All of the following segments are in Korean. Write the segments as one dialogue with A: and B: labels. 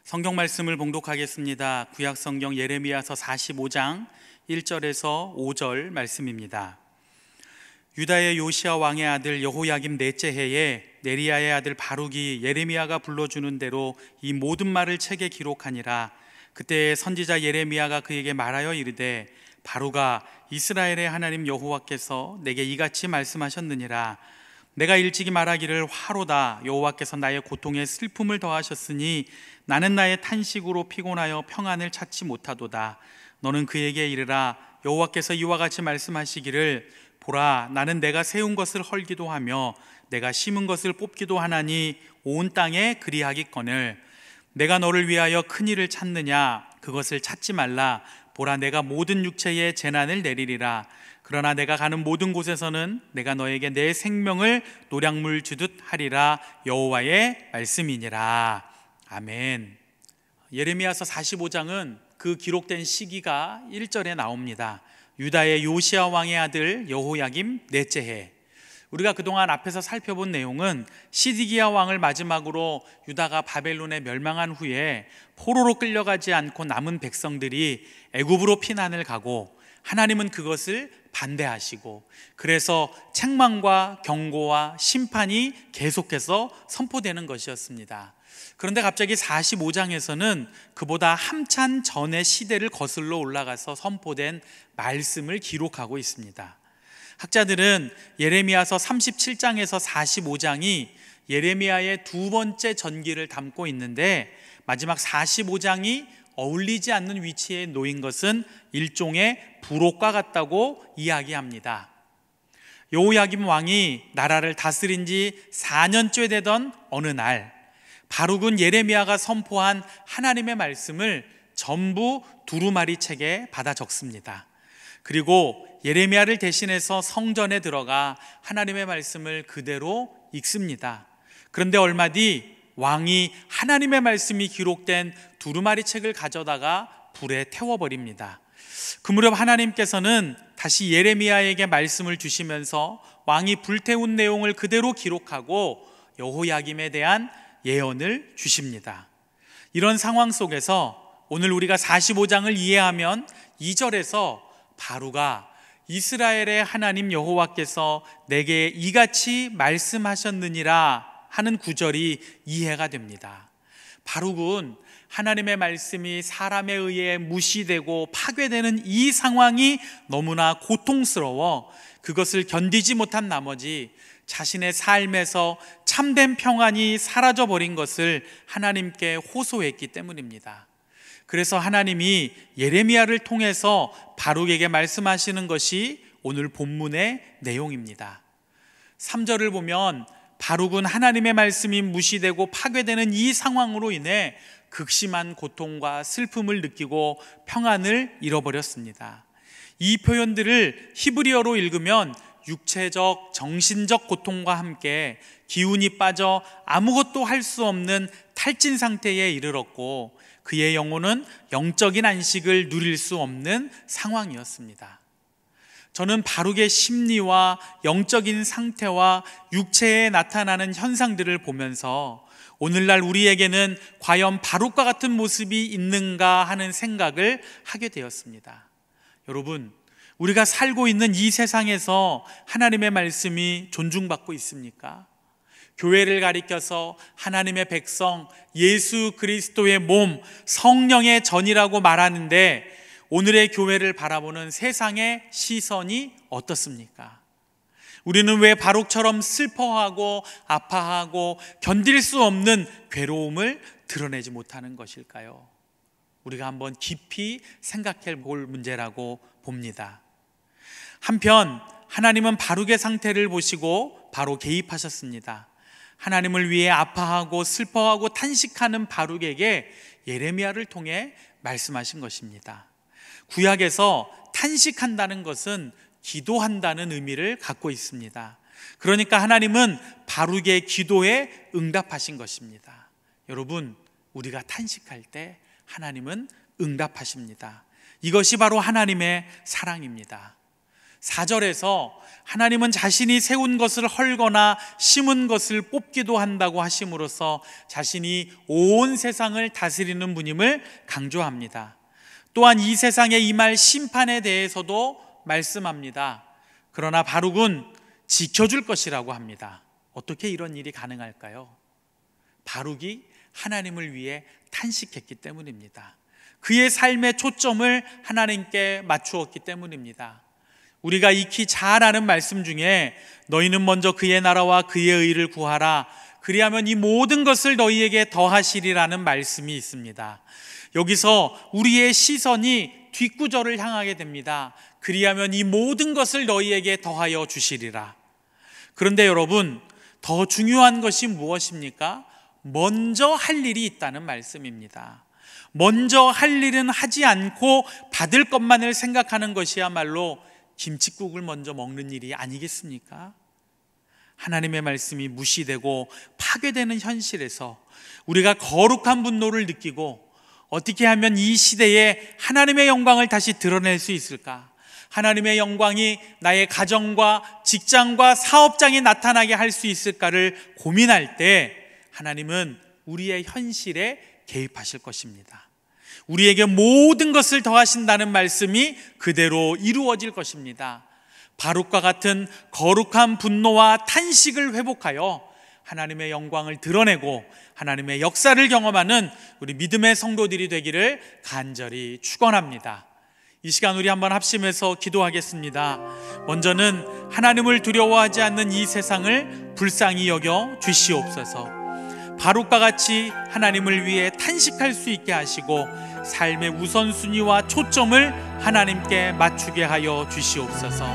A: 성경 말씀을 봉독하겠습니다. 구약 성경 예레미야서 45장 1절에서 5절 말씀입니다. 유다의 요시야 왕의 아들 여호야김 넷째 해에 네리야의 아들 바룩이 예레미야가 불러주는 대로 이 모든 말을 책에 기록하니라. 그때 선지자 예레미야가 그에게 말하여 이르되, 바룩아, 이스라엘의 하나님 여호와께서 내게 이같이 말씀하셨느니라. 내가 일찍이 말하기를 화로다. 여호와께서 나의 고통에 슬픔을 더하셨으니 나는 나의 탄식으로 피곤하여 평안을 찾지 못하도다. 너는 그에게 이르라. 여호와께서 이와 같이 말씀하시기를, 보라, 나는 내가 세운 것을 헐기도 하며 내가 심은 것을 뽑기도 하나니 온 땅에 그리하기거늘. 내가 너를 위하여 큰 일을 찾느냐? 그것을 찾지 말라. 보라, 내가 모든 육체에 재난을 내리리라. 그러나 내가 가는 모든 곳에서는 내가 너에게 내 생명을 노량물 주듯 하리라. 여호와의 말씀이니라. 아멘. 예레미야서 45장은 그 기록된 시기가 1절에 나옵니다. 유다의 요시야 왕의 아들 여호야김 넷째 해. 우리가 그동안 앞에서 살펴본 내용은 시드기야 왕을 마지막으로 유다가 바벨론에 멸망한 후에 포로로 끌려가지 않고 남은 백성들이 애굽으로 피난을 가고, 하나님은 그것을 반대하시고, 그래서 책망과 경고와 심판이 계속해서 선포되는 것이었습니다. 그런데 갑자기 45장에서는 그보다 한참 전의 시대를 거슬러 올라가서 선포된 말씀을 기록하고 있습니다. 학자들은 예레미야서 37장에서 45장이 예레미야의 두 번째 전기를 담고 있는데, 마지막 45장이 어울리지 않는 위치에 놓인 것은 일종의 부록과 같다고 이야기합니다. 여호야김 왕이 나라를 다스린 지 4년째 되던 어느 날, 바룩은 예레미야가 선포한 하나님의 말씀을 전부 두루마리 책에 받아 적습니다. 그리고 예레미야를 대신해서 성전에 들어가 하나님의 말씀을 그대로 읽습니다. 그런데 얼마 뒤 왕이 하나님의 말씀이 기록된 두루마리 책을 가져다가 불에 태워버립니다. 그 무렵 하나님께서는 다시 예레미야에게 말씀을 주시면서 왕이 불태운 내용을 그대로 기록하고 여호야김에 대한 예언을 주십니다. 이런 상황 속에서 오늘 우리가 45장을 이해하면 2절에서 바룩아, 이스라엘의 하나님 여호와께서 내게 이같이 말씀하셨느니라 하는 구절이 이해가 됩니다. 바룩은 하나님의 말씀이 사람에 의해 무시되고 파괴되는 이 상황이 너무나 고통스러워 그것을 견디지 못한 나머지 자신의 삶에서 참된 평안이 사라져버린 것을 하나님께 호소했기 때문입니다. 그래서 하나님이 예레미야를 통해서 바룩에게 말씀하시는 것이 오늘 본문의 내용입니다. 3절을 보면 바룩은 하나님의 말씀이 무시되고 파괴되는 이 상황으로 인해 극심한 고통과 슬픔을 느끼고 평안을 잃어버렸습니다. 이 표현들을 히브리어로 읽으면 육체적, 정신적 고통과 함께 기운이 빠져 아무것도 할 수 없는 탈진 상태에 이르렀고, 그의 영혼은 영적인 안식을 누릴 수 없는 상황이었습니다. 저는 바룩의 심리와 영적인 상태와 육체에 나타나는 현상들을 보면서 오늘날 우리에게는 과연 바룩과 같은 모습이 있는가 하는 생각을 하게 되었습니다. 여러분, 우리가 살고 있는 이 세상에서 하나님의 말씀이 존중받고 있습니까? 교회를 가리켜서 하나님의 백성, 예수 그리스도의 몸, 성령의 전이라고 말하는데, 오늘의 교회를 바라보는 세상의 시선이 어떻습니까? 우리는 왜 바룩처럼 슬퍼하고 아파하고 견딜 수 없는 괴로움을 드러내지 못하는 것일까요? 우리가 한번 깊이 생각해 볼 문제라고 봅니다. 한편 하나님은 바룩의 상태를 보시고 바로 개입하셨습니다. 하나님을 위해 아파하고 슬퍼하고 탄식하는 바룩에게 예레미야를 통해 말씀하신 것입니다. 구약에서 탄식한다는 것은 기도한다는 의미를 갖고 있습니다. 그러니까 하나님은 바룩의 기도에 응답하신 것입니다. 여러분, 우리가 탄식할 때 하나님은 응답하십니다. 이것이 바로 하나님의 사랑입니다. 4절에서 하나님은 자신이 세운 것을 헐거나 심은 것을 뽑기도 한다고 하심으로써 자신이 온 세상을 다스리는 분임을 강조합니다. 또한 이 세상에 임할 심판에 대해서도 말씀합니다. 그러나 바룩은 지켜줄 것이라고 합니다. 어떻게 이런 일이 가능할까요? 바룩이 하나님을 위해 탄식했기 때문입니다. 그의 삶의 초점을 하나님께 맞추었기 때문입니다. 우리가 익히 잘 아는 말씀 중에 너희는 먼저 그의 나라와 그의 의를 구하라, 그리하면 이 모든 것을 너희에게 더하시리라는 말씀이 있습니다. 여기서 우리의 시선이 뒷구절을 향하게 됩니다. 그리하면 이 모든 것을 너희에게 더하여 주시리라. 그런데 여러분, 더 중요한 것이 무엇입니까? 먼저 할 일이 있다는 말씀입니다. 먼저 할 일은 하지 않고 받을 것만을 생각하는 것이야말로 김칫국을 먼저 먹는 일이 아니겠습니까? 하나님의 말씀이 무시되고 파괴되는 현실에서 우리가 거룩한 분노를 느끼고 어떻게 하면 이 시대에 하나님의 영광을 다시 드러낼 수 있을까? 하나님의 영광이 나의 가정과 직장과 사업장에 나타나게 할 수 있을까를 고민할 때 하나님은 우리의 현실에 개입하실 것입니다. 우리에게 모든 것을 더하신다는 말씀이 그대로 이루어질 것입니다. 바룩과 같은 거룩한 분노와 탄식을 회복하여 하나님의 영광을 드러내고 하나님의 역사를 경험하는 우리 믿음의 성도들이 되기를 간절히 축원합니다. 이 시간 우리 한번 합심해서 기도하겠습니다. 먼저는 하나님을 두려워하지 않는 이 세상을 불쌍히 여겨 주시옵소서. 바룩과 같이 하나님을 위해 탄식할 수 있게 하시고 삶의 우선순위와 초점을 하나님께 맞추게 하여 주시옵소서.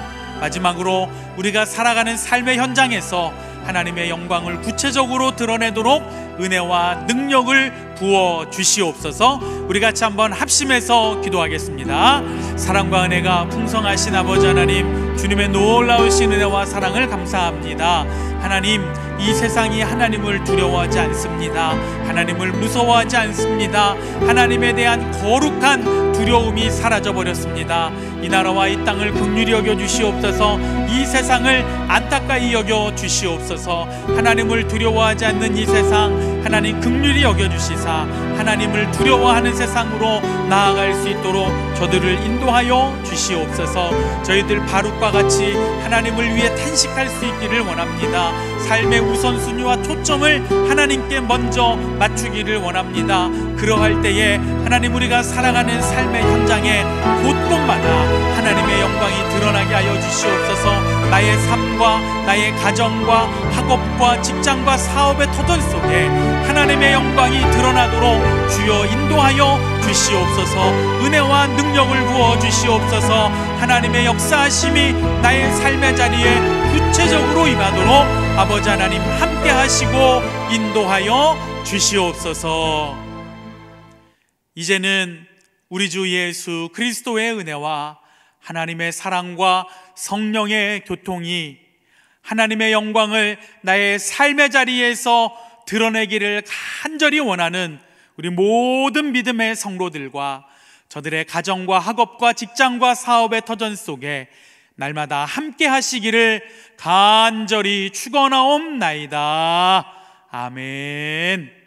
A: 마지막으로 우리가 살아가는 삶의 현장에서 하나님의 영광을 구체적으로 드러내도록 은혜와 능력을 부어 주시옵소서. 우리 같이 한번 합심해서 기도하겠습니다. 사랑과 은혜가 풍성하신 아버지 하나님, 주님의 놀라우신 은혜와 사랑을 감사합니다. 하나님, 이 세상이 하나님을 두려워하지 않습니다. 하나님을 무서워하지 않습니다. 하나님에 대한 거룩한 두려움이 사라져버렸습니다. 이 나라와 이 땅을 긍휼히 여겨 주시옵소서. 이 세상을 안타까이 여겨 주시옵소서. 하나님을 두려워하지 않는 이 세상 하나님 긍휼히 여겨 주시사 하나님을 두려워하는 세상으로 나아갈 수 있도록 저들을 인도하여 주시옵소서. 저희들 바룩과 같이 하나님을 위해 탄식할 수 있기를 원합니다. 삶의 우선순위와 초점을 하나님께 먼저 맞추기를 원합니다. 그러할 때에 하나님, 우리가 살아가는 삶의 현장에 곳곳마다 하나님의 영광이 드러나게 하여 주시옵소서. 나의 삶과 나의 가정과 학업과 직장과 사업의 터전 속에 하나님의 영광이 드러나도록 주여 인도하여 주시옵소서. 은혜와 능력을 부어 주시옵소서. 하나님의 역사하심이 나의 삶의 자리에 구체적으로 임하도록 아버지 하나님 함께 하시고 인도하여 주시옵소서. 이제는 우리 주 예수 그리스도의 은혜와 하나님의 사랑과 성령의 교통이 하나님의 영광을 나의 삶의 자리에서 드러내기를 간절히 원하는 우리 모든 믿음의 성도들과 저들의 가정과 학업과 직장과 사업의 터전 속에 날마다 함께 하시기를 간절히 축원하옵나이다. 아멘.